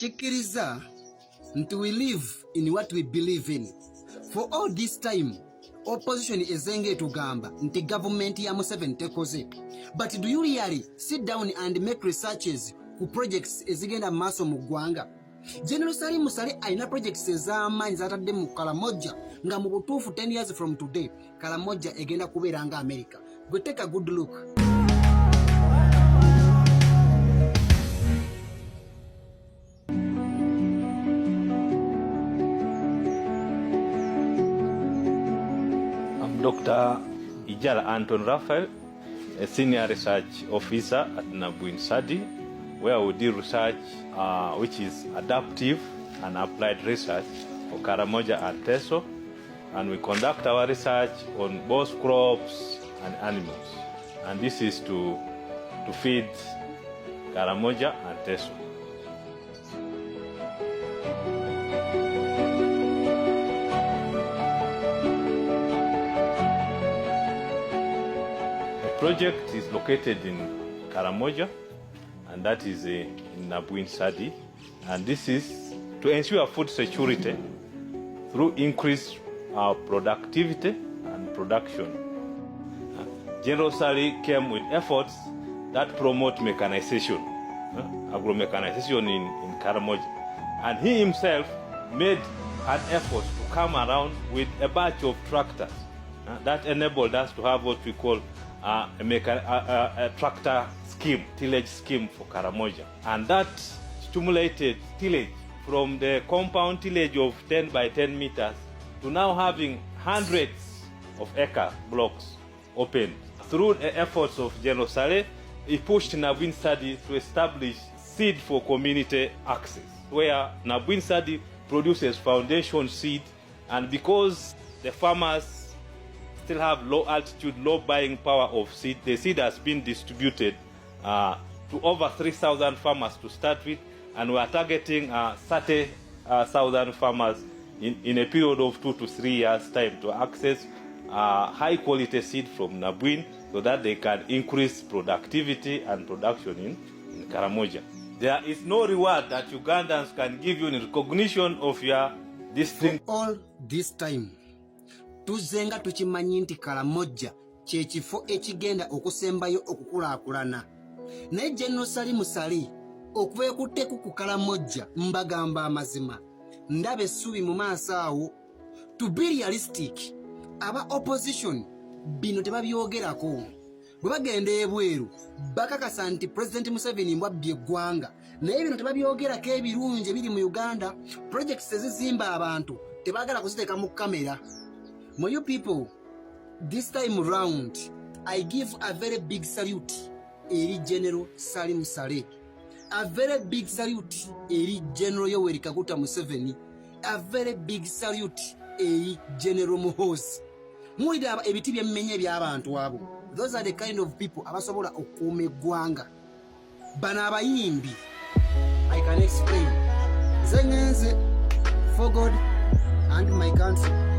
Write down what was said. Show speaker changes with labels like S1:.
S1: Chikiriza, until we live in what we believe in. For all this time, opposition is enge to gamba, nti government ya Museveni tekoze. But do you really sit down and make researches ku projects ezigenda maso mu ggwanga? General Salim Musale aina projects ez'amaanyi zatadde mu Kalamoja nga mu butuufu 10 years from today, Kalamoja egenda kubeera nga America. Go take a good look.
S2: Dr. Ijala Anton Raphael, a senior research officer at Nabuin Sadi, where we do research which is adaptive and applied research for Karamoja and Teso, and we conduct our research on both crops and animals, and this is to feed Karamoja and Teso. The project is located in Karamoja, and that is in Nabuin Sadi, and this is to ensure food security through increased productivity and production. General Sali came with efforts that promote mechanization, agro-mechanization in Karamoja, and he himself made an effort to come around with a batch of tractors that enabled us to have what we call a tractor scheme, tillage scheme for Karamoja. And that stimulated tillage from the compound tillage of 10 by 10 meters to now having hundreds of acre blocks opened. Through the efforts of General Saleh, he pushed Nabuin Sadi to establish seed for community access, where Nabuin Sadi produces foundation seed, and because the farmers still have low altitude, low buying power of seed, the seed has been distributed to over 3,000 farmers to start with, and we are targeting 30,000 farmers in a period of 2 to 3 years' time to access high quality seed from Nabuin so that they can increase productivity and production in Karamoja. There is no reward that Ugandans can give you in recognition of your distinct.
S1: For all this time, tuzenga tukimanyi nti Karamoja kyekifo ekigenda okusembayo okukulaakulana. Naye General Salim Sali okubeekutteku ku Karamoja mbagamba amazima. Ndaba essuubi mu maaso awo. To be realistic, aba opposition bino tebabyogerako. Bwe bagenda ebweru bakakasa nti President Museveni mbwabbye eggwanga. Naye bino tebabyogerako ebirungi ebiri mu Uganda. Projects ezizimba abantu tebaagala kuziteeka mu kamera. You people, this time around, I give a very big salute to General Salim Saleh. A very big salute to General Yoweri Kaguta Museveni. A very big salute to General Muhoozi. Muida ebiti by'emmenye by'abantu abo. Those are the kind of people abasobola okuuma eggwanga. Bano abayimbi, I can explain. Zenyenze for God and my country.